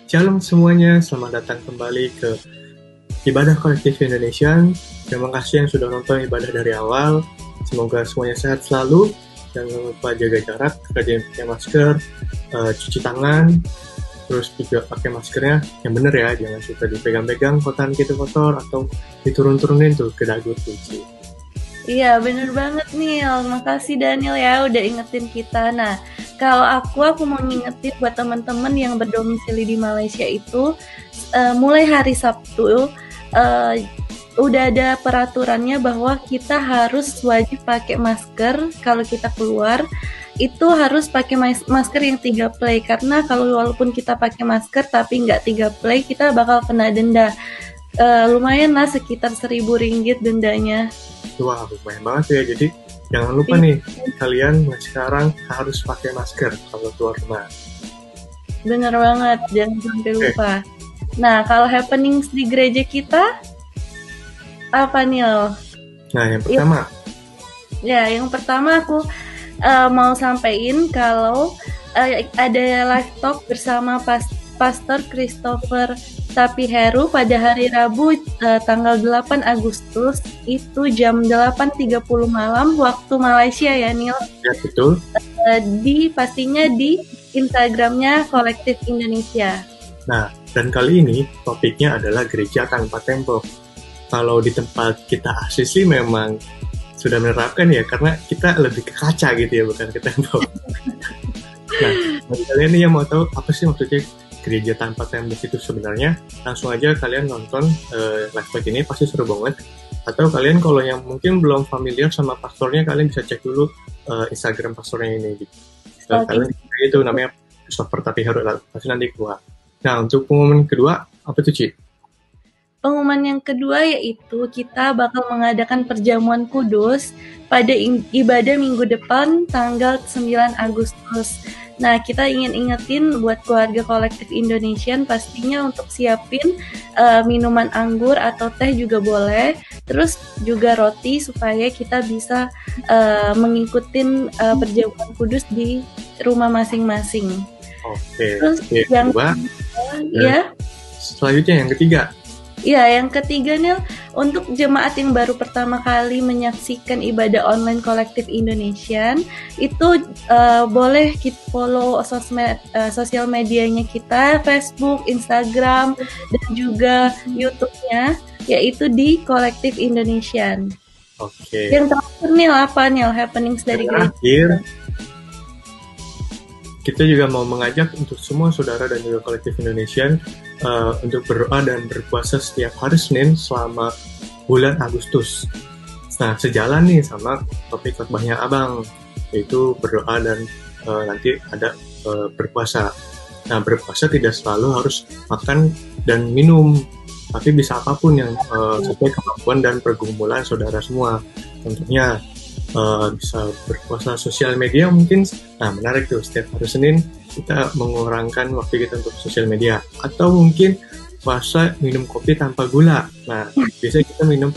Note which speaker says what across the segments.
Speaker 1: Shalom semuanya, selamat datang kembali ke Ibadah Kolektif Indonesia. Terima kasih yang sudah nonton ibadah dari awal. Semoga semuanya sehat selalu. Jangan lupa jaga jarak, rajin pakai masker, cuci tangan, terus juga pakai maskernya yang bener ya, jangan suka dipegang-pegang, kotoran kita kotor atau diturun-turunin tuh ke dagu cuci.
Speaker 2: Iya, bener banget Nil. Makasih Daniel ya udah ingetin kita. Nah, kalau aku mau ngingetin buat teman-teman yang berdomisili di Malaysia itu mulai hari Sabtu udah ada peraturannya bahwa kita harus wajib pakai masker kalau kita keluar. Itu harus pakai masker yang 3 play, karena kalau walaupun kita pakai masker tapi nggak 3 play, kita bakal kena denda. Lumayan lah, sekitar 1.000 ringgit dendanya.
Speaker 1: Wah, lumayan banget ya. Jadi jangan lupa nih, kalian sekarang harus pakai masker kalau keluar rumah.
Speaker 2: Bener banget, jangan sampai lupa. Nah, kalau happenings di gereja kita, apa Nil?
Speaker 1: Nah, yang pertama.
Speaker 2: Ya, yang pertama aku mau sampaikan kalau ada live talk bersama Pastor Christopher Tapiheru pada hari Rabu tanggal 8 Agustus itu jam 8.30 malam waktu Malaysia ya Nil.
Speaker 1: Ya, betul.
Speaker 2: Pastinya di Instagramnya Kolektif Indonesia.
Speaker 1: Nah, dan kali ini topiknya adalah gereja tanpa tembok. Kalau di tempat kita asli memang sudah menerapkan ya, karena kita lebih ke kaca gitu ya, bukan ke tembok. Nah, bagi kalian nih yang mau tahu apa sih maksudnya gereja tanpa tembok itu sebenarnya, langsung aja kalian nonton live talk ini, pasti seru banget. Atau kalian kalau yang mungkin belum familiar sama pastornya, kalian bisa cek dulu Instagram pastornya ini gitu. Kalian itu namanya Christopher Tapiheru, pasti nanti keluar. Nah, untuk pengumuman kedua apa tuh Ci?
Speaker 2: Pengumuman yang kedua yaitu kita bakal mengadakan perjamuan kudus pada ibadah minggu depan tanggal 9 Agustus. Nah, kita ingin ingetin buat keluarga Kolektif Indonesia pastinya untuk siapin minuman anggur atau teh juga boleh. Terus juga roti supaya kita bisa mengikuti perjamuan kudus di rumah masing-masing.
Speaker 1: Oke.
Speaker 2: Terus yang kedua, ya.
Speaker 1: Selanjutnya yang ketiga.
Speaker 2: Ya, yang ketiga Nil, untuk jemaat yang baru pertama kali menyaksikan ibadah online Kolektif Indonesia, itu boleh kita follow sosial medianya kita, Facebook, Instagram, dan juga YouTube-nya, yaitu di Kolektif Indonesia.
Speaker 1: Oke.
Speaker 2: Yang terakhir Nil, apa Nil happenings dari
Speaker 1: gereja? Kita juga mau mengajak untuk semua saudara dan juga Kolektif Indonesia untuk berdoa dan berpuasa setiap hari Senin selama bulan Agustus. Nah, sejalan nih sama topik khotbahnya Abang, yaitu berdoa dan nanti ada berpuasa. Nah, berpuasa tidak selalu harus makan dan minum, tapi bisa apapun yang sesuai kemampuan dan pergumulan saudara semua. Tentunya bisa berpuasa sosial media mungkin. Nah, menarik tuh, setiap hari Senin kita mengurangkan waktu kita untuk sosial media. Atau mungkin puasa minum kopi tanpa gula. Nah, biasanya kita minum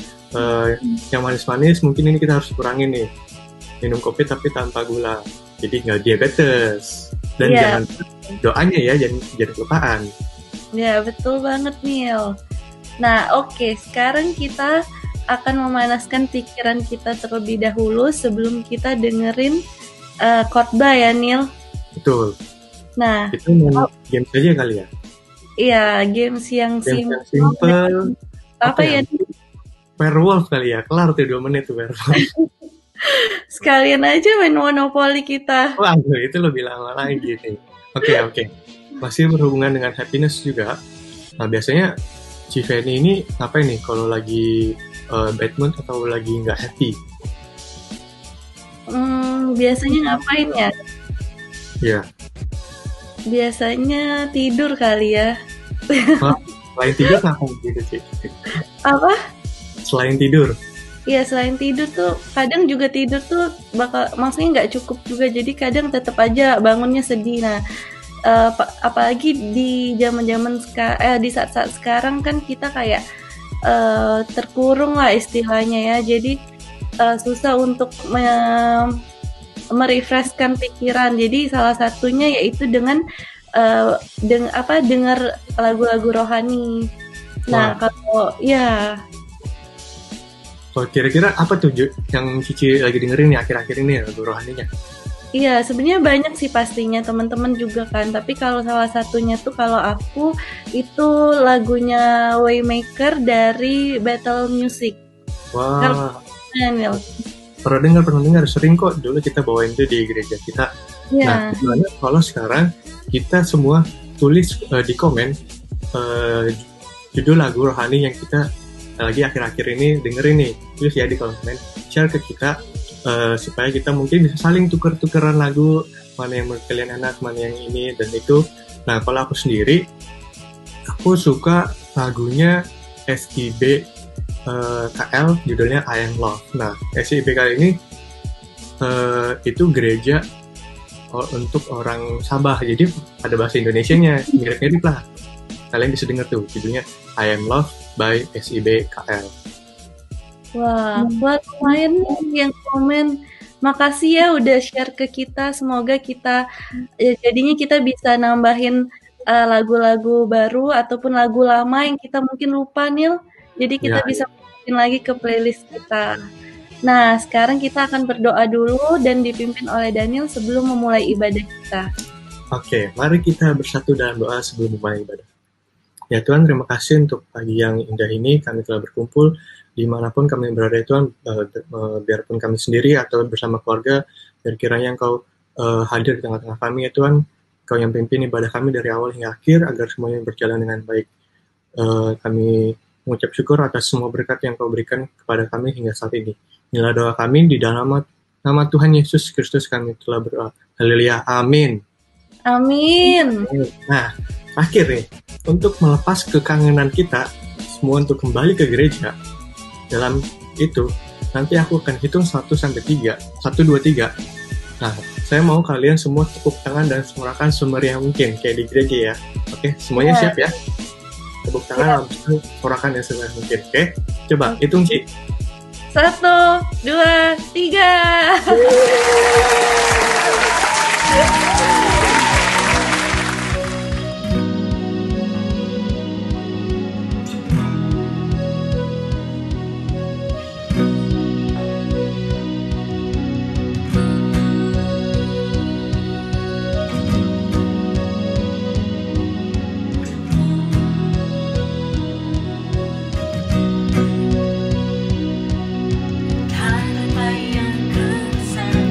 Speaker 1: yang manis-manis, mungkin ini kita harus kurangin nih. Minum kopi tapi tanpa gula, jadi nggak diabetes. Dan jangan doanya ya, jangan kelupaan.
Speaker 2: Ya, betul banget Nil. Nah, oke, sekarang kita akan memanaskan pikiran kita terlebih dahulu sebelum kita dengerin khotbah ya Nil.
Speaker 1: Betul.
Speaker 2: Nah,
Speaker 1: itu games aja kali ya.
Speaker 2: Iya, games yang
Speaker 1: simple.
Speaker 2: Apa ya?
Speaker 1: Werewolf kali ya, kelar tuh 2 menit tuh Werewolf.
Speaker 2: Sekalian aja main Monopoly kita.
Speaker 1: Wah, itu lebih lama lagi nih. Oke. Masih berhubungan dengan happiness juga. Nah, biasanya Civeni ini ngapain nih kalau lagi bad mood atau lagi nggak happy?
Speaker 2: Biasanya ngapain ya?
Speaker 1: Iya.
Speaker 2: Biasanya tidur kali ya.
Speaker 1: Selain tidur ngapain gitu sih?
Speaker 2: Apa?
Speaker 1: Selain tidur?
Speaker 2: Iya, selain tidur tuh kadang juga tidur tuh maksudnya nggak cukup juga, jadi kadang tetap aja bangunnya sedih. Nah, apalagi di zaman-zaman di saat-saat sekarang kan kita kayak terkurung lah istilahnya ya, jadi susah untuk merefreshkan pikiran. Jadi salah satunya yaitu dengan dengar lagu-lagu rohani. Nah, kalau ya
Speaker 1: kira-kira apa tuh yang Cici lagi dengerin nih akhir-akhir ini lagu rohaninya?
Speaker 2: iya, sebenarnya banyak sih pastinya teman-teman juga kan. Tapi kalau salah satunya tuh kalau aku itu lagunya Waymaker dari Battle Music.
Speaker 1: Wah,
Speaker 2: Daniel.
Speaker 1: pernah dengar, sering kok dulu kita bawain itu di gereja kita. Nah, gimana kalau sekarang kita semua tulis di komen judul lagu rohani yang kita lagi akhir-akhir ini dengerin nih, terus ya di kolom komen share ke kita supaya kita mungkin bisa saling tuker-tukeran lagu, mana yang menurut kalian enak, mana yang ini dan itu. Nah, kalau aku sendiri aku suka lagunya SIB KL judulnya I Am Love. Nah, SIB kali ini itu gereja untuk orang Sabah, jadi ada bahasa Indonesianya, mirip-mirip lah. Kalian bisa dengar tuh judulnya I Am Love by SIB KL.
Speaker 2: Wah, lumayan nih yang komen. Makasih ya udah share ke kita. Semoga kita jadinya kita bisa nambahin lagu-lagu baru ataupun lagu lama yang kita mungkin lupa, Nil. Jadi kita bisa masukin lagi ke playlist kita. Nah, sekarang kita akan berdoa dulu dan dipimpin oleh Daniel sebelum memulai ibadah kita.
Speaker 1: Oke, mari kita bersatu dalam doa sebelum memulai ibadah. Ya Tuhan, terima kasih untuk pagi yang indah ini. Kami telah berkumpul dimanapun kami berada, Tuhan, biarpun kami sendiri atau bersama keluarga, biar kiranya Engkau hadir di tengah-tengah kami, ya Tuhan. Engkau yang pimpin ibadah kami dari awal hingga akhir, agar semuanya berjalan dengan baik. Kami mengucap syukur atas semua berkat yang Kau berikan kepada kami hingga saat ini. Inilah doa kami di dalam nama Tuhan Yesus Kristus kami telah berdoa. Haleluya, amin.
Speaker 2: Amin.
Speaker 1: Nah, akhir nih, untuk melepas kekangenan kita semua untuk kembali ke gereja, dalam itu nanti aku akan hitung 1-3, 1-2-3. Nah, saya mau kalian semua tepuk tangan dan sorakan semeriah mungkin kayak di gereja ya. Oke, semuanya siap ya? Tepuk tangan langsung sorakan yang semeriah mungkin. Oke, coba hitung Ci.
Speaker 2: 1, 2, 3. Tanpa yang kesan,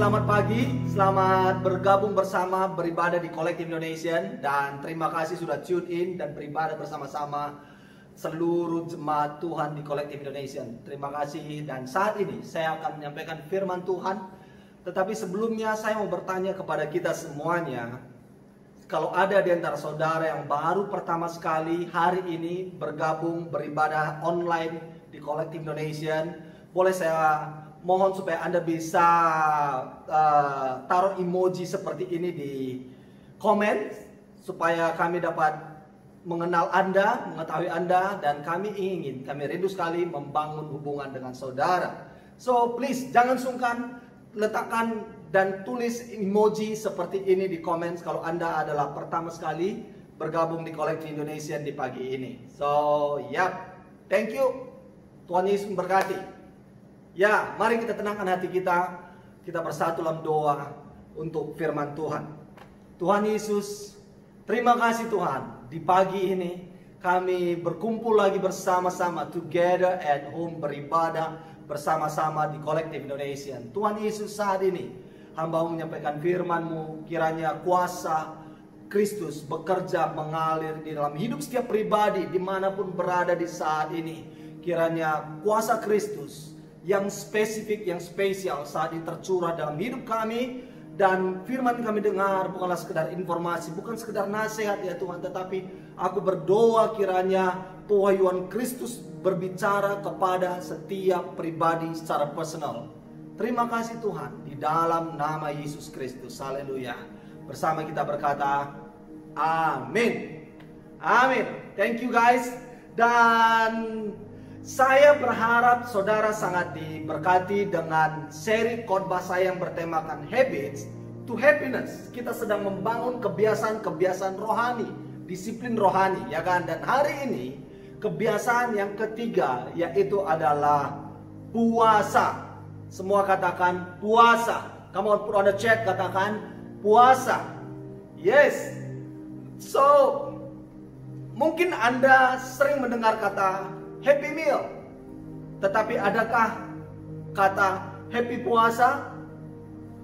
Speaker 3: selamat pagi, selamat bergabung bersama beribadah di Collective Indonesian. Dan terima kasih sudah tune in dan beribadah bersama-sama seluruh jemaat Tuhan di Collective Indonesian. Terima kasih, dan saat ini saya akan menyampaikan firman Tuhan. Tetapi sebelumnya saya mau bertanya kepada kita semuanya. Kalau ada di antara saudara yang baru pertama sekali hari ini bergabung beribadah online di Collective Indonesian, boleh saya mohon supaya Anda bisa taruh emoji seperti ini di komen, supaya kami dapat mengenal Anda, mengetahui Anda, dan kami rindu sekali membangun hubungan dengan saudara. So please, jangan sungkan, letakkan dan tulis emoji seperti ini di komen kalau Anda adalah pertama sekali bergabung di Collective Indonesia di pagi ini. So, thank you. Tuhan Yesus memberkati. Ya, mari kita tenangkan hati kita. Kita bersatu dalam doa untuk firman Tuhan. Tuhan Yesus, terima kasih Tuhan. Di pagi ini kami berkumpul lagi bersama-sama, together at home, beribadah bersama-sama di Collective Indonesia. Tuhan Yesus, saat ini hamba menyampaikan firman-Mu, kiranya kuasa Kristus bekerja mengalir di dalam hidup setiap pribadi dimanapun berada di saat ini. Kiranya kuasa Kristus yang spesifik, yang spesial saat ini tercurah dalam hidup kami. Dan firman kami dengar bukanlah sekedar informasi, bukan sekedar nasihat ya Tuhan, tetapi aku berdoa kiranya pewahyuan Kristus berbicara kepada setiap pribadi secara personal. Terima kasih Tuhan, di dalam nama Yesus Kristus. Haleluya. Bersama kita berkata amin. Amin. Thank you guys. Dan saya berharap saudara sangat diberkati dengan seri khotbah saya yang bertemakan Habits to Happiness. Kita sedang membangun kebiasaan-kebiasaan rohani, disiplin rohani, ya kan? Dan hari ini kebiasaan yang ketiga yaitu adalah puasa. Semua katakan puasa. Come on, put on the chat, katakan puasa. Yes. So, mungkin Anda sering mendengar kata Happy Meal, tetapi adakah kata Happy Puasa?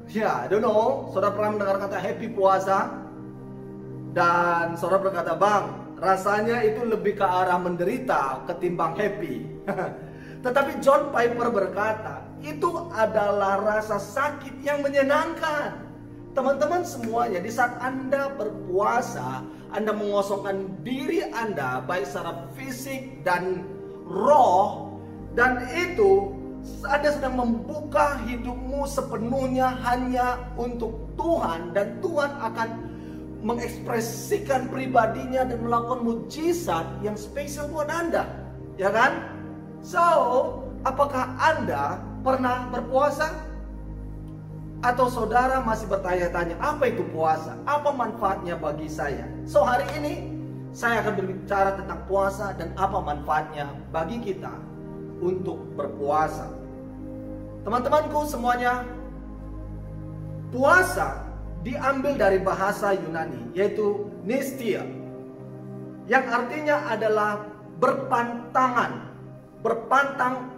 Speaker 3: Ya, I don't know. Saudara pernah mendengar kata Happy Puasa? Dan saudara berkata, Bang, rasanya itu lebih ke arah menderita ketimbang happy. Tetapi John Piper berkata, itu adalah rasa sakit yang menyenangkan. Teman-teman semuanya, di saat Anda berpuasa, Anda mengosongkan diri Anda baik secara fisik dan roh, dan itu Anda sedang membuka hidupmu sepenuhnya hanya untuk Tuhan, dan Tuhan akan mengekspresikan pribadinya dan melakukan mujizat yang spesial buat Anda, ya kan? So, apakah Anda pernah berpuasa? Atau saudara masih bertanya-tanya, apa itu puasa? Apa manfaatnya bagi saya? So, hari ini saya akan berbicara tentang puasa dan apa manfaatnya bagi kita untuk berpuasa. Teman-temanku semuanya, puasa diambil dari bahasa Yunani, yaitu nistia, yang artinya adalah berpantang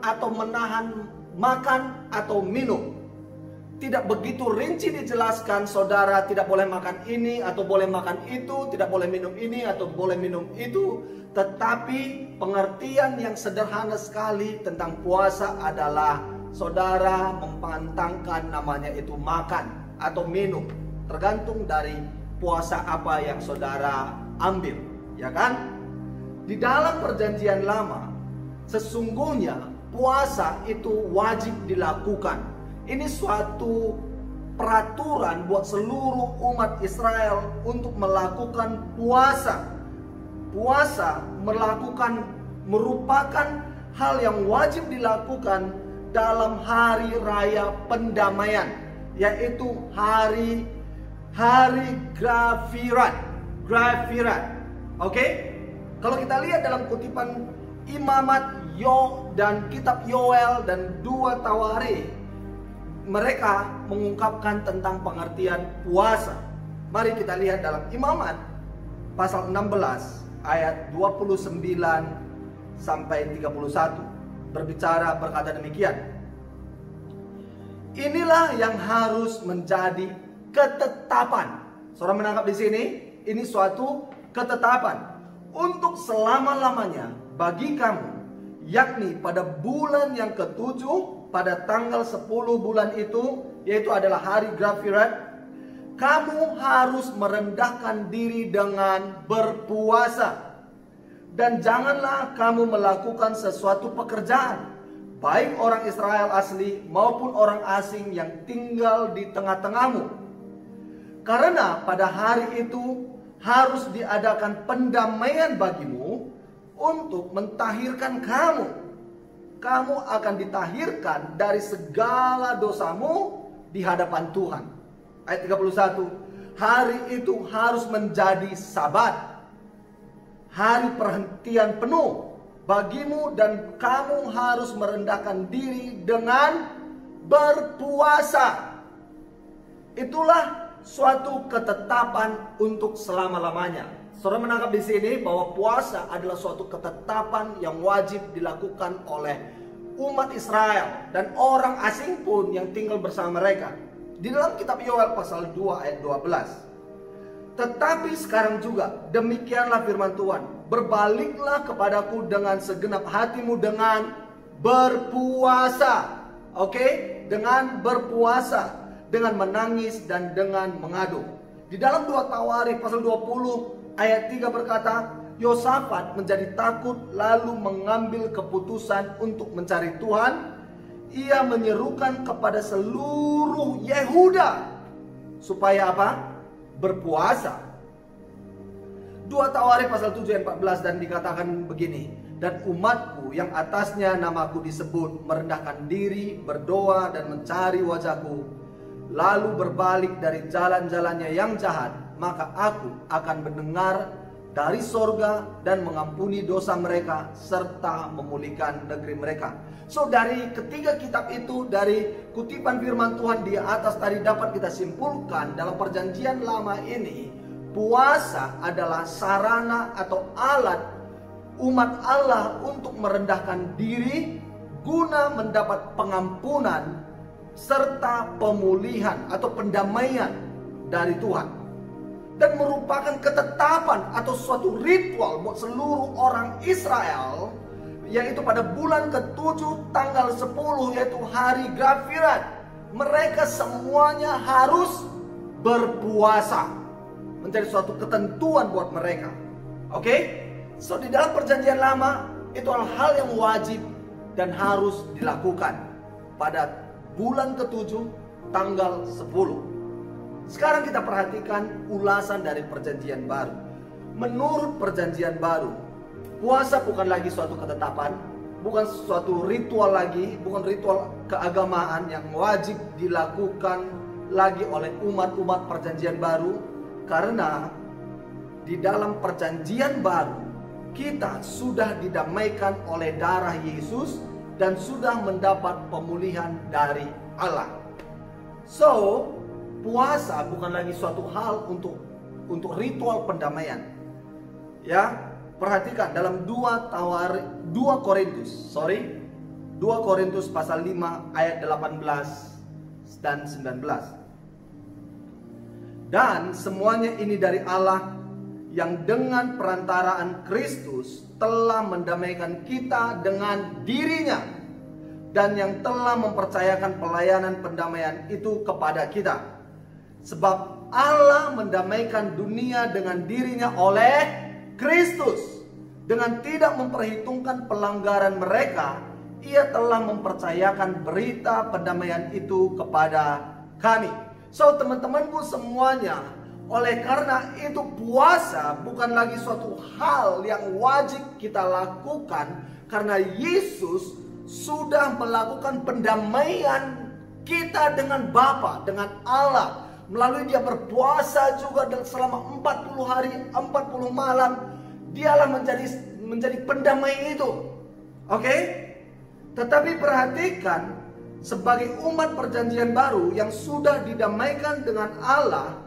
Speaker 3: atau menahan makan atau minum. Tidak begitu rinci dijelaskan, saudara tidak boleh makan ini atau boleh makan itu, tidak boleh minum ini atau boleh minum itu. Tetapi pengertian yang sederhana sekali tentang puasa adalah saudara mempantangkan, namanya itu makan atau minum, tergantung dari puasa apa yang saudara ambil, ya kan? Di dalam perjanjian lama, sesungguhnya puasa itu wajib dilakukan. Ini suatu peraturan buat seluruh umat Israel untuk melakukan puasa. Puasa merupakan hal yang wajib dilakukan dalam hari raya pendamaian, yaitu hari Grafirat. Oke? Kalau kita lihat dalam kutipan Imamat dan kitab Yoel dan 2 Tawarikh, mereka mengungkapkan tentang pengertian puasa. Mari kita lihat dalam Imamat pasal 16 ayat 29 sampai 31. Berkata demikian. Inilah yang harus menjadi ketetapan. Saudara menangkap di sini? Ini suatu ketetapan untuk selama-lamanya bagi kamu, yakni pada bulan yang ketujuh, pada tanggal 10 bulan itu, yaitu adalah hari Grafirat, kamu harus merendahkan diri dengan berpuasa. Dan janganlah kamu melakukan sesuatu pekerjaan, baik orang Israel asli maupun orang asing yang tinggal di tengah-tengahmu. Karena pada hari itu harus diadakan pendamaian bagimu untuk mentahirkan kamu. Kamu akan ditahirkan dari segala dosamu di hadapan Tuhan. Ayat 31. Hari itu harus menjadi Sabat, hari perhentian penuh bagimu, dan kamu harus merendahkan diri dengan berpuasa. Itulah suatu ketetapan untuk selama-lamanya. Saudara menangkap di sini bahwa puasa adalah suatu ketetapan yang wajib dilakukan oleh umat Israel dan orang asing pun yang tinggal bersama mereka. Di dalam kitab Yoel pasal 2 ayat 12. Tetapi sekarang juga demikianlah firman Tuhan, berbaliklah kepadaku dengan segenap hatimu dengan berpuasa. Oke? Dengan berpuasa, dengan menangis dan dengan mengadu. Di dalam 2 Tawarikh pasal 20 ayat 3 berkata, Yosafat menjadi takut lalu mengambil keputusan untuk mencari Tuhan. Ia menyerukan kepada seluruh Yehuda supaya apa? Berpuasa. 2 Tawarikh pasal 7 ayat 14, dan dikatakan begini, dan umatku yang atasnya namaku disebut merendahkan diri, berdoa dan mencari wajahku, lalu berbalik dari jalan-jalannya yang jahat, maka aku akan mendengar dari sorga dan mengampuni dosa mereka serta memulihkan negeri mereka. So dari ketiga kitab itu, dari kutipan firman Tuhan di atas tadi, dapat kita simpulkan dalam perjanjian lama ini, puasa adalah sarana atau alat umat Allah untuk merendahkan diri guna mendapat pengampunan serta pemulihan atau pendamaian dari Tuhan. Dan merupakan ketetapan atau suatu ritual buat seluruh orang Israel, yaitu pada bulan ke-7 tanggal 10, yaitu hari Grafirat. Mereka semuanya harus berpuasa. Menjadi suatu ketentuan buat mereka. Oke? So di dalam perjanjian lama, itu adalah hal yang wajib dan harus dilakukan pada bulan ke-7 tanggal 10. Sekarang kita perhatikan ulasan dari perjanjian baru. Menurut perjanjian baru, puasa bukan lagi suatu ketetapan, bukan suatu ritual lagi, bukan ritual keagamaan yang wajib dilakukan lagi oleh umat-umat perjanjian baru. Karena di dalam perjanjian baru, kita sudah didamaikan oleh darah Yesus dan sudah mendapat pemulihan dari Allah. So, puasa bukan lagi suatu hal untuk ritual pendamaian. Ya, perhatikan dalam 2 Korintus pasal 5 ayat 18 dan 19. Dan semuanya ini dari Allah yang dengan perantaraan Kristus telah mendamaikan kita dengan dirinya, dan yang telah mempercayakan pelayanan pendamaian itu kepada kita. Sebab Allah mendamaikan dunia dengan dirinya oleh Kristus. Dengan tidak memperhitungkan pelanggaran mereka, Ia telah mempercayakan berita pendamaian itu kepada kami. So teman-temanku semuanya, oleh karena itu puasa bukan lagi suatu hal yang wajib kita lakukan, karena Yesus sudah melakukan pendamaian kita dengan Bapa, dengan Allah. Melalui dia berpuasa juga dan selama 40 hari 40 malam, dialah menjadi pendamai itu. Oke? Tetapi perhatikan, sebagai umat perjanjian baru yang sudah didamaikan dengan Allah,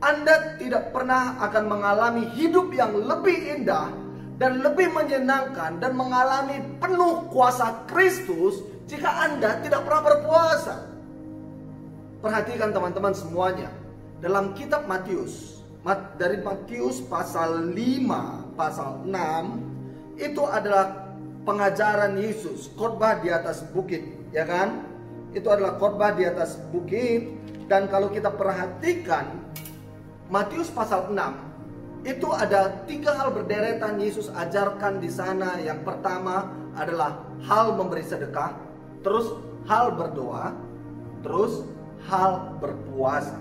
Speaker 3: Anda tidak pernah akan mengalami hidup yang lebih indah dan lebih menyenangkan dan mengalami penuh kuasa Kristus jika Anda tidak pernah berpuasa. perhatikan teman-teman semuanya. Dalam kitab Matius, dari Matius pasal 5, pasal 6, itu adalah pengajaran Yesus, khotbah di atas bukit, ya kan? Itu adalah khotbah di atas bukit. Dan kalau kita perhatikan Matius pasal 6, itu ada 3 hal berderetan Yesus ajarkan di sana. Yang pertama adalah hal memberi sedekah, terus hal berdoa, terus hal berpuasa.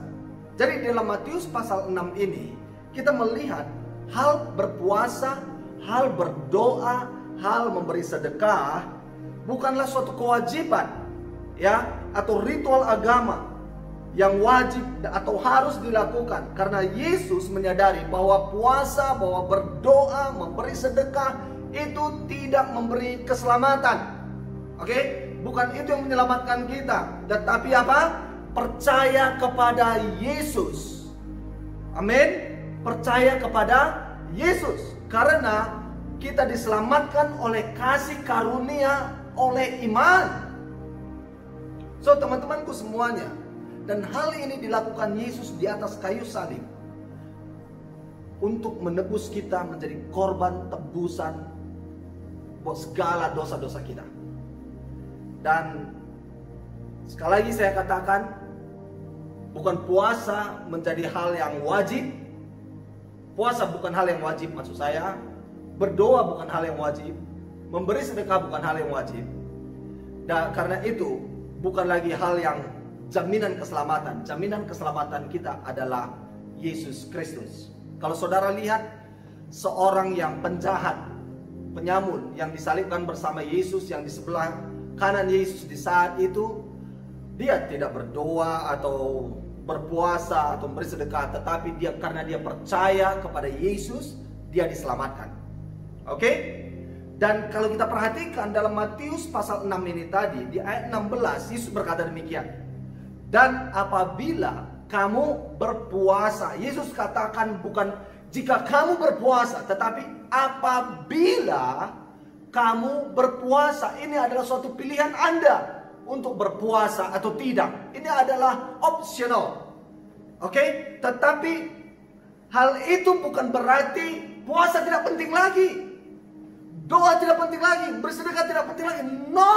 Speaker 3: Jadi dalam Matius pasal 6 ini kita melihat hal berpuasa, hal berdoa, hal memberi sedekah bukanlah suatu kewajiban, ya, atau ritual agama yang wajib atau harus dilakukan, karena Yesus menyadari bahwa puasa, bahwa berdoa, memberi sedekah itu tidak memberi keselamatan. Oke? Bukan itu yang menyelamatkan kita, tetapi apa? Percaya kepada Yesus. Amin. Percaya kepada Yesus, karena kita diselamatkan oleh kasih karunia, oleh iman. So teman-temanku semuanya, dan hal ini dilakukan Yesus di atas kayu salib untuk menebus kita menjadi korban tebusan buat segala dosa-dosa kita. Dan sekali lagi saya katakan, bukan puasa menjadi hal yang wajib. Puasa bukan hal yang wajib, maksud saya. Berdoa bukan hal yang wajib. Memberi sedekah bukan hal yang wajib. Dan karena itu bukan lagi hal yang jaminan keselamatan. Jaminan keselamatan kita adalah Yesus Kristus. Kalau saudara lihat seorang yang penjahat, penyamun yang disalibkan bersama Yesus, yang di sebelah kanan Yesus di saat itu, dia tidak berdoa atau berpuasa atau memberi sedekah, tetapi karena dia percaya kepada Yesus, dia diselamatkan. Oke? Dan kalau kita perhatikan dalam Matius pasal 6 ini tadi, di ayat 16, Yesus berkata demikian. Dan apabila kamu berpuasa, Yesus katakan bukan jika kamu berpuasa, tetapi apabila kamu berpuasa. Ini adalah suatu pilihan Anda untuk berpuasa atau tidak. Ini adalah optional. Oke? Tetapi hal itu bukan berarti puasa tidak penting lagi, doa tidak penting lagi, bersedekah tidak penting lagi. No.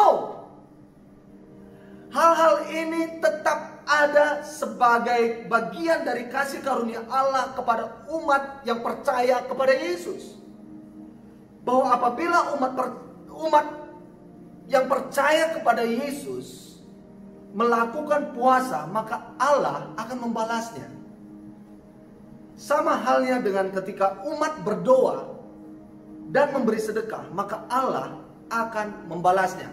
Speaker 3: Hal-hal ini tetap ada sebagai bagian dari kasih karunia Allah kepada umat yang percaya kepada Yesus. Bahwa apabila umat yang percaya kepada Yesus melakukan puasa, maka Allah akan membalasnya. Sama halnya dengan ketika umat berdoa dan memberi sedekah, maka Allah akan membalasnya.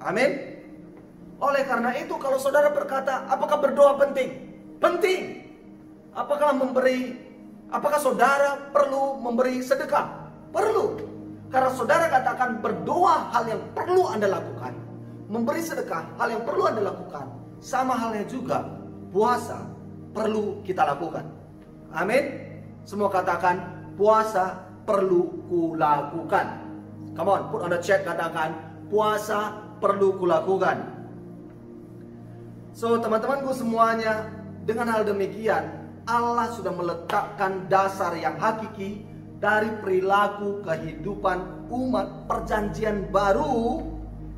Speaker 3: Amin. Oleh karena itu, kalau saudara berkata, apakah berdoa penting? Penting. Apakah saudara perlu memberi sedekah? Perlu. Karena saudara katakan berdoa hal yang perlu Anda lakukan, memberi sedekah hal yang perlu Anda lakukan. Sama halnya juga puasa perlu kita lakukan. Amin. Semua katakan puasa perlu kulakukan. Come on, put on the chat, katakan puasa perlu kulakukan. So teman-temanku semuanya, dengan hal demikian Allah sudah meletakkan dasar yang hakiki dari perilaku kehidupan umat perjanjian baru,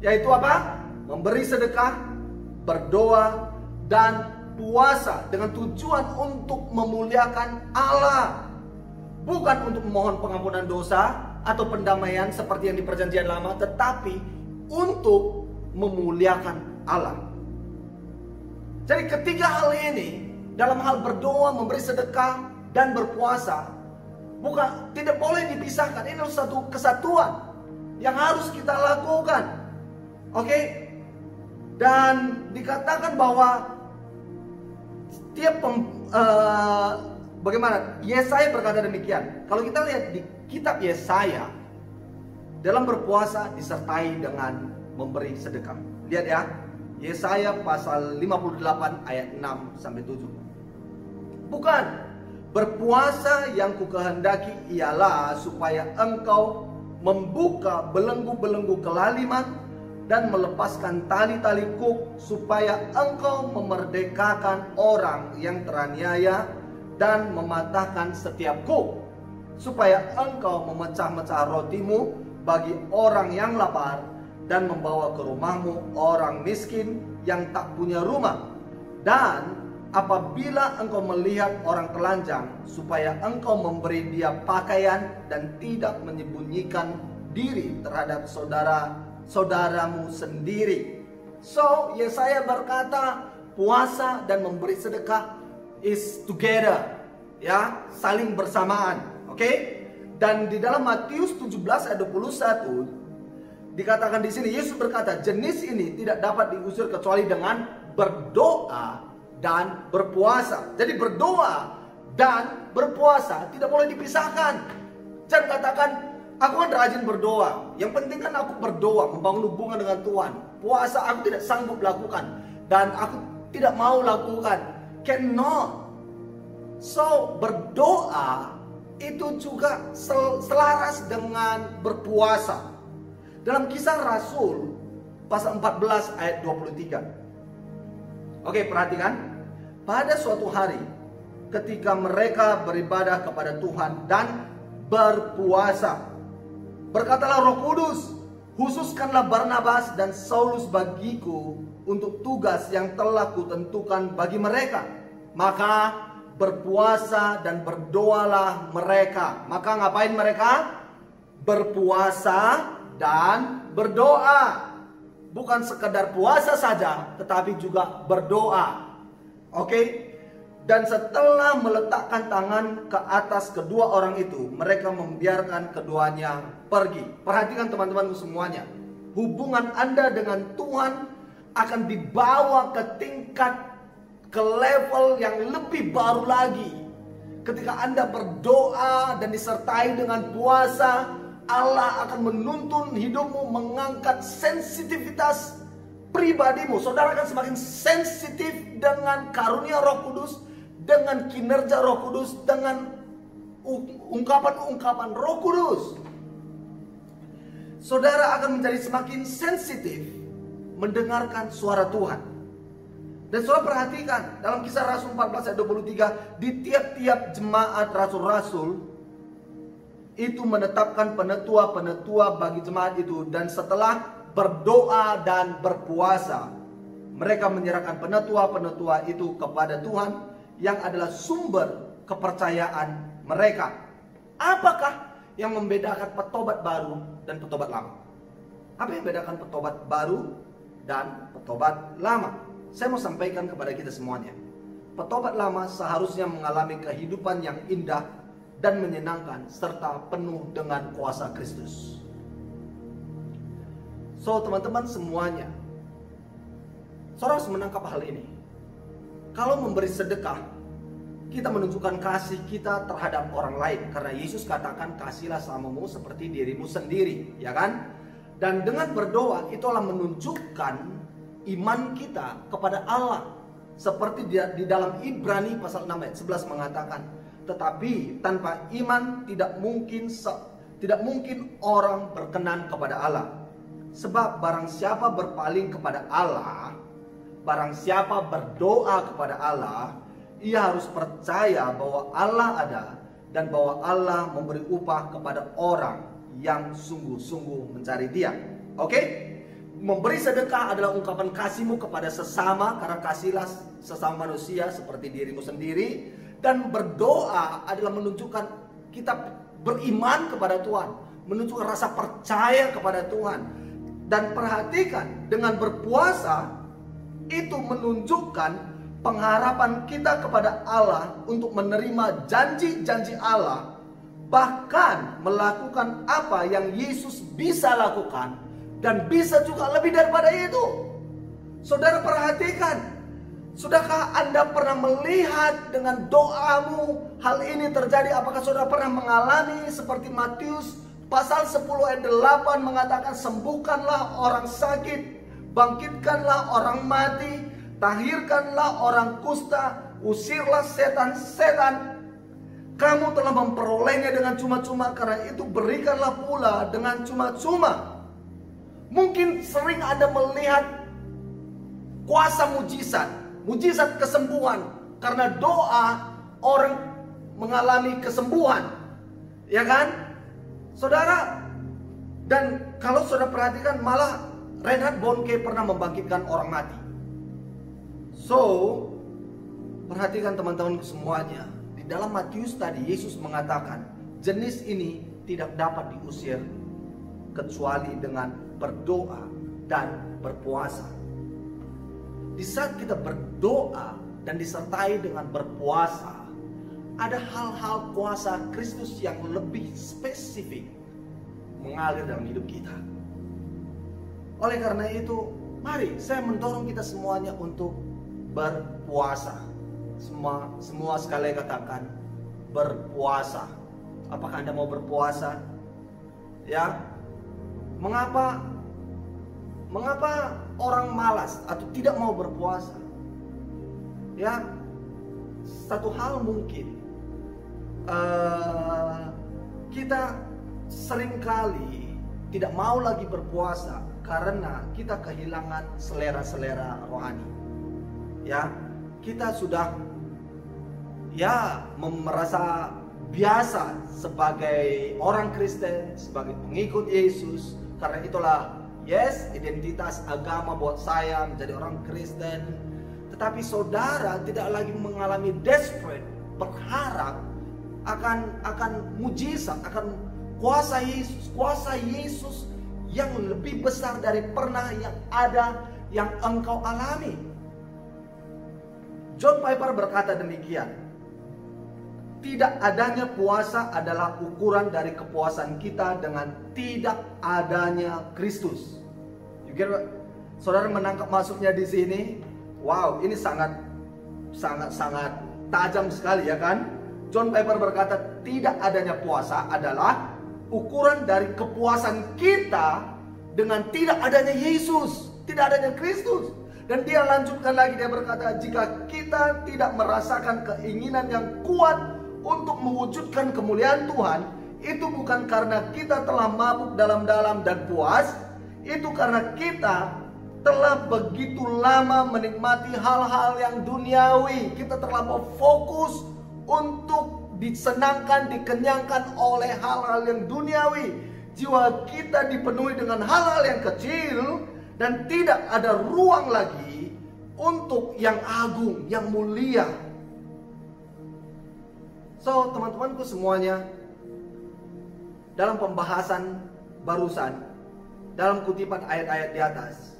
Speaker 3: yaitu apa? Memberi sedekah, berdoa, dan puasa dengan tujuan untuk memuliakan Allah, bukan untuk memohon pengampunan dosa atau pendamaian seperti yang di perjanjian lama, tetapi untuk memuliakan Allah. Jadi ketiga hal ini, dalam hal berdoa, memberi sedekah, dan berpuasa, tidak boleh dipisahkan. Ini adalah satu kesatuan yang harus kita lakukan. Oke? Dan dikatakan bahwa bagaimana? Yesaya berkata demikian. Kalau kita lihat di kitab Yesaya, dalam berpuasa disertai dengan memberi sedekah. Lihat ya. Yesaya pasal 58 ayat 6 sampai 7. Bukan, berpuasa yang kukehendaki ialah supaya engkau membuka belenggu-belenggu kelaliman dan melepaskan tali-tali kuk, supaya engkau memerdekakan orang yang teraniaya dan mematahkan setiap kuk, supaya engkau memecah-mecah rotimu bagi orang yang lapar dan membawa ke rumahmu orang miskin yang tak punya rumah. Dan apabila engkau melihat orang telanjang, supaya engkau memberi dia pakaian dan tidak menyembunyikan diri terhadap saudaramu sendiri. So, Yesaya berkata, puasa dan memberi sedekah is together, ya, saling bersamaan. Oke? Dan di dalam Matius 17 ayat 21 dikatakan di sini, Yesus berkata, jenis ini tidak dapat diusir kecuali dengan berdoa dan berpuasa. Jadi berdoa dan berpuasa tidak boleh dipisahkan. Jangan katakan, aku kan rajin berdoa. Yang penting kan aku berdoa, membangun hubungan dengan Tuhan. Puasa aku tidak sanggup lakukan dan aku tidak mau lakukan. Cannot. So, berdoa itu juga selaras dengan berpuasa. Dalam Kisah Rasul pasal 14 ayat 23. Oke, perhatikan. Pada suatu hari ketika mereka beribadah kepada Tuhan dan berpuasa, berkatalah Roh Kudus, khususkanlah Barnabas dan Saulus bagiku untuk tugas yang telah kutentukan bagi mereka. Maka berpuasa dan berdoalah mereka. Maka ngapain mereka? Berpuasa dan berdoa. Bukan sekedar puasa saja, tetapi juga berdoa. Oke? Dan setelah meletakkan tangan ke atas kedua orang itu, mereka membiarkan keduanya pergi. Perhatikan teman-temanku semuanya. Hubungan Anda dengan Tuhan akan dibawa ke level yang lebih baru lagi. Ketika Anda berdoa dan disertai dengan puasa, Allah akan menuntun hidupmu, mengangkat sensitivitas pribadimu. Saudara akan semakin sensitif dengan karunia Roh Kudus, dengan kinerja Roh Kudus, dengan ungkapan-ungkapan Roh Kudus. Saudara akan menjadi semakin sensitif mendengarkan suara Tuhan. Dan saudara perhatikan dalam Kisah Rasul 14 ayat 23, di tiap-tiap jemaat rasul-rasul itu menetapkan penetua-penetua bagi jemaat itu, dan setelah berdoa dan berpuasa, mereka menyerahkan penetua-penetua itu kepada Tuhan yang adalah sumber kepercayaan mereka. Apakah yang membedakan petobat baru dan petobat lama? Apa yang membedakan petobat baru dan petobat lama? Saya mau sampaikan kepada kita semuanya. Petobat lama seharusnya mengalami kehidupan yang indah dan menyenangkan serta penuh dengan kuasa Kristus. So, teman-teman semuanya, saudara harus menangkap hal ini. Kalau memberi sedekah, kita menunjukkan kasih kita terhadap orang lain, karena Yesus katakan, kasihlah samamu seperti dirimu sendiri, ya kan? Dan dengan berdoa, itulah menunjukkan iman kita kepada Allah. Seperti di dalam Ibrani pasal 6 ayat 11 mengatakan, tetapi tanpa iman tidak mungkin orang berkenan kepada Allah. Sebab barang siapa berpaling kepada Allah, barang siapa berdoa kepada Allah, ia harus percaya bahwa Allah ada dan bahwa Allah memberi upah kepada orang yang sungguh-sungguh mencari Dia. Oke? Memberi sedekah adalah ungkapan kasihmu kepada sesama, karena kasihlah sesama manusia seperti dirimu sendiri. Dan berdoa adalah menunjukkan kita beriman kepada Tuhan, menunjukkan rasa percaya kepada Tuhan. Dan perhatikan, dengan berpuasa itu menunjukkan pengharapan kita kepada Allah untuk menerima janji-janji Allah, bahkan melakukan apa yang Yesus bisa lakukan, dan bisa juga lebih daripada itu. Saudara perhatikan, sudahkah Anda pernah melihat dengan doamu hal ini terjadi? Apakah saudara pernah mengalami seperti Matius pasal 10 ayat 8 mengatakan, sembuhkanlah orang sakit, bangkitkanlah orang mati, tahirkanlah orang kusta, usirlah setan-setan. Kamu telah memperolehnya dengan cuma-cuma, karena itu berikanlah pula dengan cuma-cuma. Mungkin sering Anda melihat kuasa mujizat kesembuhan karena doa orang mengalami kesembuhan, ya kan, saudara? Dan kalau saudara perhatikan, malah Reinhard Bonnke pernah membangkitkan orang mati. So, perhatikan teman-teman semuanya, di dalam Matius tadi Yesus mengatakan jenis ini tidak dapat diusir kecuali dengan berdoa dan berpuasa. Di saat kita berdoa dan disertai dengan berpuasa, ada hal-hal kuasa Kristus yang lebih spesifik mengalir dalam hidup kita. Oleh karena itu, mari saya mendorong kita semuanya untuk berpuasa. Semua sekali katakan berpuasa. Apakah Anda mau berpuasa? Ya. Mengapa orang malas atau tidak mau berpuasa? Ya, satu hal mungkin kita seringkali tidak mau lagi berpuasa karena kita kehilangan selera-selera rohani. Ya, kita sudah merasa biasa sebagai orang Kristen, sebagai pengikut Yesus. Karena itulah, identitas agama buat saya menjadi orang Kristen. Tetapi saudara tidak lagi mengalami desperate, berharap akan mujizat, akan kuasa Yesus yang lebih besar dari pernah yang engkau alami. John Piper berkata demikian, tidak adanya puasa adalah ukuran dari kepuasan kita dengan tidak adanya Kristus. You get what? Saudara menangkap maksudnya di sini? Wow, ini sangat tajam sekali, ya kan? John Piper berkata, tidak adanya puasa adalah ukuran dari kepuasan kita dengan tidak adanya Yesus, tidak adanya Kristus. Dan dia lanjutkan lagi, dia berkata, jika kita tidak merasakan keinginan yang kuat untuk mewujudkan kemuliaan Tuhan, itu bukan karena kita telah mabuk dalam-dalam dan puas, itu karena kita telah begitu lama menikmati hal-hal yang duniawi. Kita terlampau fokus untuk disenangkan, dikenyangkan oleh hal-hal yang duniawi. Jiwa kita dipenuhi dengan hal-hal yang kecil dan tidak ada ruang lagi untuk yang agung, yang mulia. So, teman-temanku semuanya, dalam pembahasan barusan, dalam kutipan ayat-ayat di atas,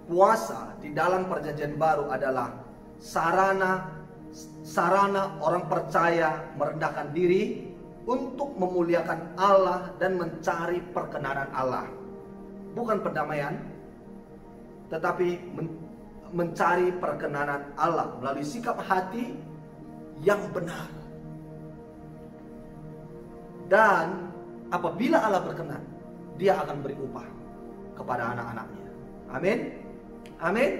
Speaker 3: puasa di dalam perjanjian baru adalah sarana orang percaya merendahkan diri untuk memuliakan Allah dan mencari perkenanan Allah. Bukan perdamaian, tetapi mencari perkenanan Allah melalui sikap hati yang benar. Dan apabila Allah berkenan, Dia akan beri upah kepada anak-anaknya. Amin. Amin.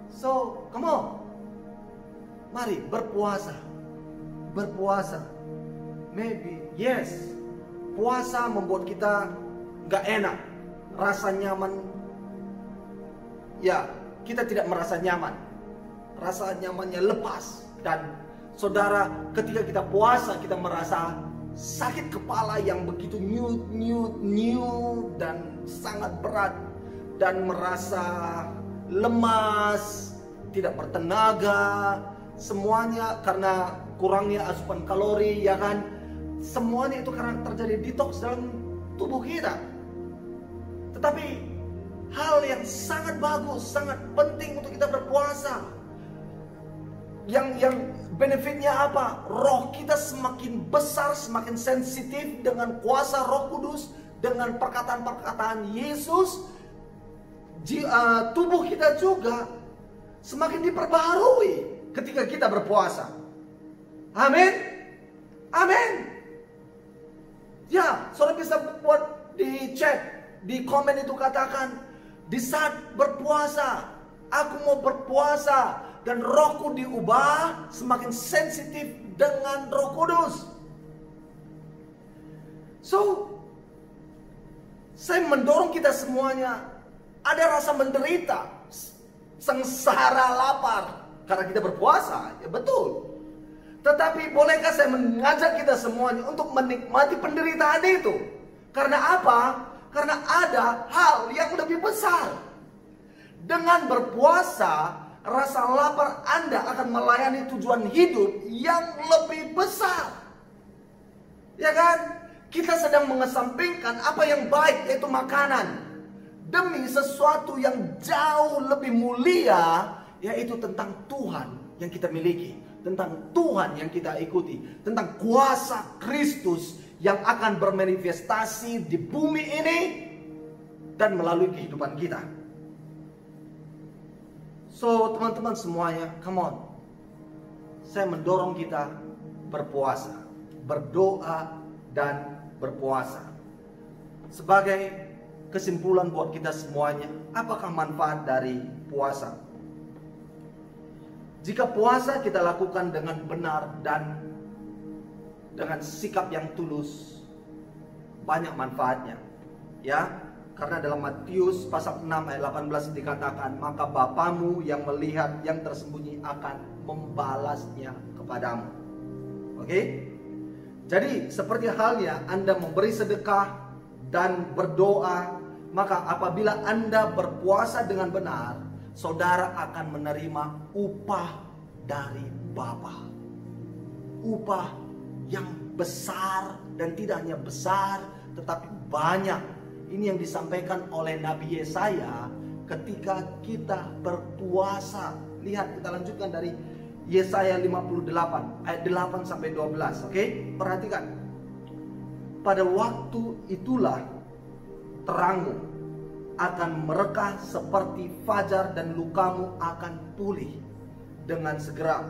Speaker 3: So, come on. Mari berpuasa. Berpuasa. Maybe, yes. Puasa membuat kita gak enak. Rasa nyaman. Ya, kita tidak merasa nyaman. Rasa nyamannya lepas. Dan saudara, ketika kita puasa, kita merasa sakit kepala yang begitu new dan sangat berat. Dan merasa lemas, tidak bertenaga. Semuanya karena kurangnya asupan kalori, ya kan? Semuanya itu karena terjadi detox dalam tubuh kita. Tetapi hal yang sangat bagus, sangat penting untuk kita berpuasa. Yang benefitnya apa? Roh kita semakin besar, semakin sensitif dengan kuasa Roh Kudus, dengan perkataan-perkataan Yesus. Tubuh kita juga semakin diperbaharui ketika kita berpuasa. Amin. Amin. Ya, saudara bisa buat di chat, di komen itu katakan, di saat berpuasa, aku mau berpuasa dan rohku diubah semakin sensitif dengan Roh Kudus. So, Saya mendorong kita semuanya ada rasa menderita, sengsara, lapar karena kita berpuasa, ya betul. Tetapi bolehkah saya mengajak kita semuanya untuk menikmati penderitaan itu? Karena apa? Karena ada hal yang lebih besar. Dengan berpuasa, rasa lapar Anda akan melayani tujuan hidup yang lebih besar. Ya kan? Kita sedang mengesampingkan apa yang baik, yaitu makanan, demi sesuatu yang jauh lebih mulia, yaitu tentang Tuhan yang kita miliki, tentang Tuhan yang kita ikuti, tentang kuasa Kristus yang akan bermanifestasi di bumi ini dan melalui kehidupan kita. So, teman-teman semuanya, come on. Saya mendorong kita berpuasa, berdoa, dan berpuasa. Sebagai kesimpulan buat kita semuanya, apakah manfaat dari puasa? Jika puasa kita lakukan dengan benar dan dengan sikap yang tulus, banyak manfaatnya. Ya, karena dalam Matius pasal 6 ayat 18 dikatakan, maka Bapamu yang melihat yang tersembunyi akan membalasnya kepadamu. Oke? Jadi seperti halnya Anda memberi sedekah dan berdoa, maka apabila Anda berpuasa dengan benar, saudara akan menerima upah dari Bapa. Upah yang besar, dan tidak hanya besar tetapi banyak. Ini yang disampaikan oleh Nabi Yesaya ketika kita berpuasa. Lihat, kita lanjutkan dari Yesaya 58 ayat 8 sampai 12. Oke? Perhatikan. Pada waktu itulah terangmu akan merekah seperti fajar dan lukamu akan pulih dengan segera.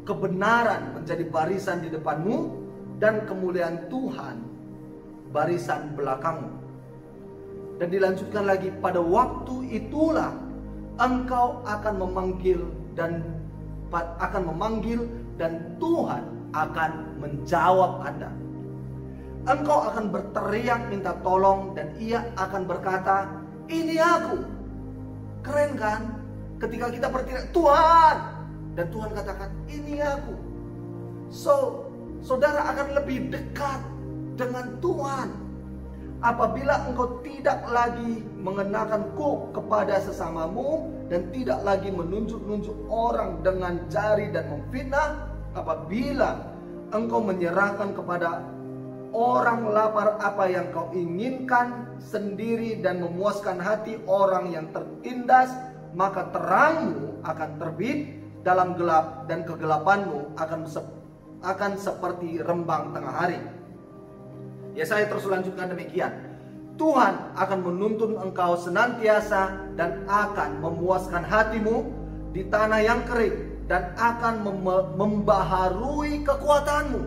Speaker 3: Kebenaran menjadi barisan di depanmu dan kemuliaan Tuhan barisan belakangmu. Dan dilanjutkan lagi, pada waktu itulah engkau akan memanggil dan Tuhan akan menjawab Anda. Engkau akan berteriak minta tolong dan Ia akan berkata, ini aku. Keren kan? Ketika kita berteriak, Tuhan, dan Tuhan katakan, ini aku. So, saudara akan lebih dekat dengan Tuhan apabila engkau tidak lagi mengenakan kuk kepada sesamamu dan tidak lagi menunjuk-nunjuk orang dengan jari dan memfitnah. Apabila engkau menyerahkan kepada orang lapar apa yang kau inginkan sendiri dan memuaskan hati orang yang tertindas, maka terangmu akan terbit dalam gelap dan kegelapanmu akan seperti rembang tengah hari. Ya, saya terus lanjutkan demikian. Tuhan akan menuntun engkau senantiasa dan akan memuaskan hatimu di tanah yang kering dan akan membaharui kekuatanmu.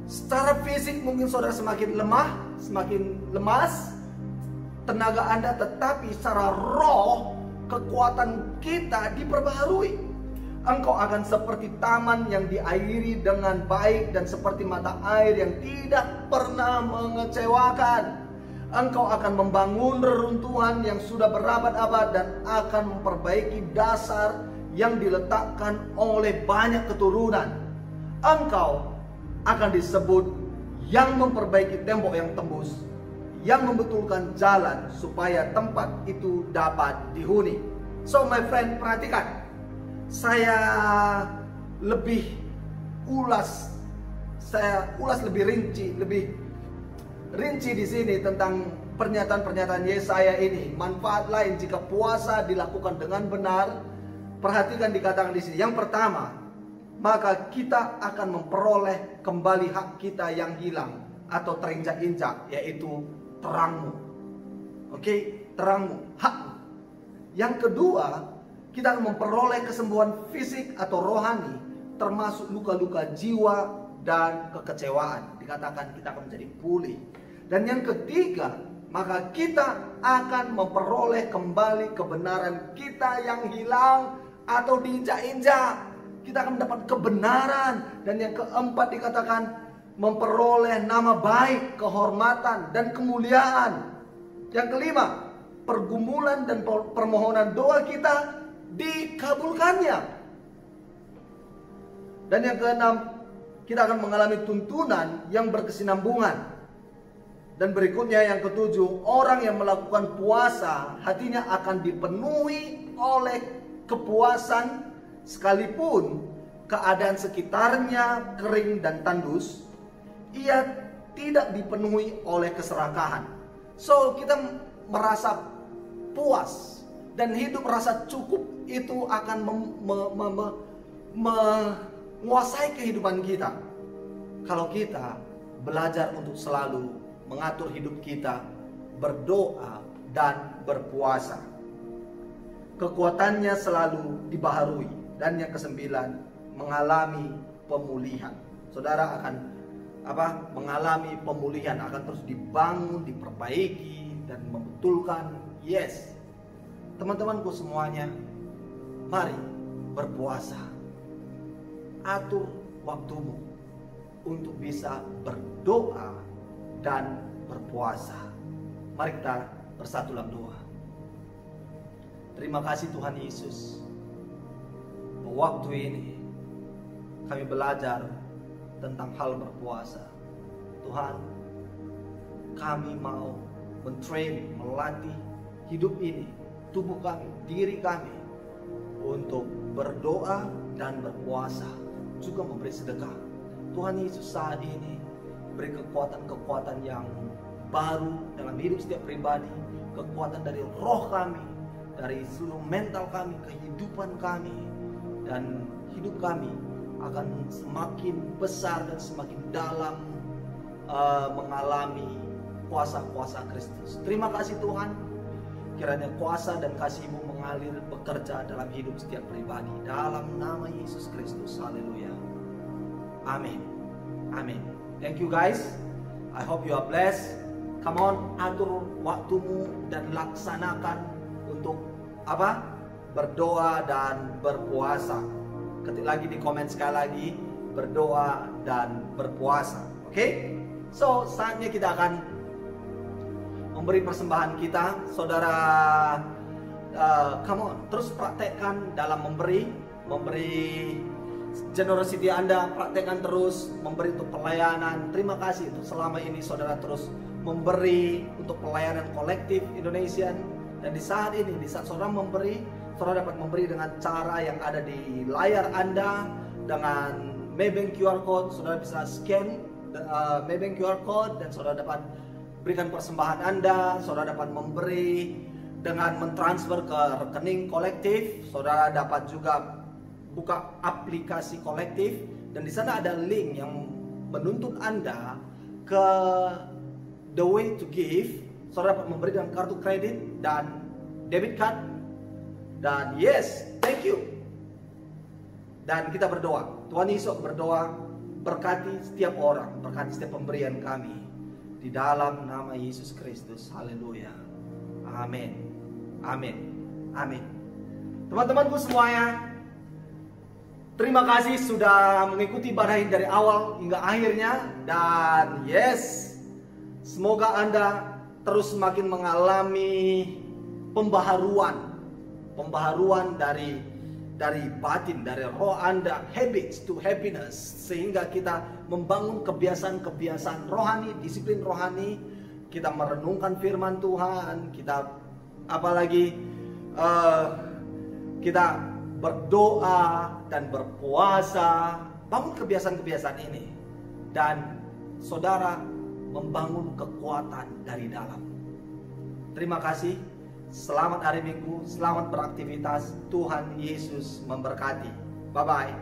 Speaker 3: Secara fisik mungkin saudara semakin lemah, semakin lemas tenaga Anda, tetapi secara roh kekuatan kita diperbaharui. Engkau akan seperti taman yang diairi dengan baik dan seperti mata air yang tidak pernah mengecewakan. Engkau akan membangun reruntuhan yang sudah berabad-abad dan akan memperbaiki dasar yang diletakkan oleh banyak keturunan. Engkau akan disebut yang memperbaiki tembok yang tembus, yang membetulkan jalan supaya tempat itu dapat dihuni. So my friend, perhatikan. Saya ulas lebih rinci di sini tentang pernyataan-pernyataan Yesaya ini. Manfaat lain jika puasa dilakukan dengan benar. Perhatikan dikatakan di sini. Yang pertama, maka kita akan memperoleh kembali hak kita yang hilang atau terinjak-injak, yaitu terangmu. Oke, terangmu, hakmu. Yang kedua, kita akan memperoleh kesembuhan fisik atau rohani, termasuk luka-luka jiwa dan kekecewaan. Dikatakan kita akan menjadi pulih. Dan yang ketiga, maka kita akan memperoleh kembali kebenaran kita yang hilang atau diinjak-injak. Kita akan mendapat kebenaran. Dan yang keempat dikatakan memperoleh nama baik, kehormatan, dan kemuliaan. Yang kelima, pergumulan dan permohonan doa kita dikabulkannya. Dan yang keenam, kita akan mengalami tuntunan yang berkesinambungan. Dan berikutnya yang ketujuh, orang yang melakukan puasa hatinya akan dipenuhi oleh kepuasan sekalipun keadaan sekitarnya kering dan tandus, ia tidak dipenuhi oleh keserakahan. So kita merasa puas dan hidup rasa cukup itu akan menguasai kehidupan kita kalau kita belajar untuk selalu mengatur hidup kita, berdoa dan berpuasa. Kekuatannya selalu dibaharui. Dan yang kesembilan, mengalami pemulihan. Saudara akan mengalami pemulihan, akan terus dibangun, diperbaiki dan membetulkan. Yes. Teman-temanku semuanya, mari berpuasa. Atur waktumu untuk bisa berdoa dan berpuasa. Mari kita bersatu dalam doa. Terima kasih Tuhan Yesus. Waktu ini kami belajar tentang hal berpuasa. Tuhan, kami mau mentrain, melatih hidup ini, tubuh kami, diri kami untuk berdoa dan berpuasa, juga memberi sedekah. Tuhan Yesus, saat ini beri kekuatan-kekuatan yang baru dalam hidup setiap pribadi, kekuatan dari roh kami, dari seluruh mental kami, kehidupan kami, dan hidup kami akan semakin besar dan semakin dalam mengalami kuasa-kuasa Kristus. Terima kasih Tuhan, kiranya kuasa dan kasih-Mu mengalir bekerja dalam hidup setiap pribadi, dalam nama Yesus Kristus. Haleluya. Amin. Amin. Thank you guys. I hope you are blessed. Come on, atur waktumu dan laksanakan untuk berdoa dan berpuasa. Ketik lagi di komen sekali lagi, berdoa dan berpuasa. Oke? So, saatnya kita akan memberi persembahan kita. Saudara, come on, terus praktekkan dalam memberi generosity Anda, praktekkan terus memberi untuk pelayanan. Terima kasih untuk selama ini saudara terus memberi untuk pelayanan kolektif Indonesian. Dan di saat ini, di saat saudara memberi, saudara dapat memberi dengan cara yang ada di layar Anda. Dengan Maybank QR Code, saudara bisa scan Maybank QR Code dan saudara dapat berikan persembahan Anda. Saudara dapat memberi dengan mentransfer ke rekening kolektif. Saudara dapat juga buka aplikasi kolektif dan di sana ada link yang menuntut Anda ke the way to give. Saudara dapat memberi dengan kartu kredit dan debit card. Dan yes, thank you. Dan kita berdoa. Tuhan Yesus berdoa, berkati setiap orang, berkati setiap pemberian kami di dalam nama Yesus Kristus. Haleluya. Amin. Amin. Amin. Teman-temanku semuanya, terima kasih sudah mengikuti ibadah ini dari awal hingga akhirnya. Dan yes, semoga Anda terus semakin mengalami pembaharuan dari batin, dari roh Anda, habits to happiness, sehingga kita membangun kebiasaan-kebiasaan rohani, disiplin rohani. Kita merenungkan firman Tuhan, kita kita berdoa dan berpuasa, bangun kebiasaan-kebiasaan ini, dan saudara membangun kekuatan dari dalam. Terima kasih. Selamat hari Minggu, selamat beraktivitas. Tuhan Yesus memberkati. Bye-bye.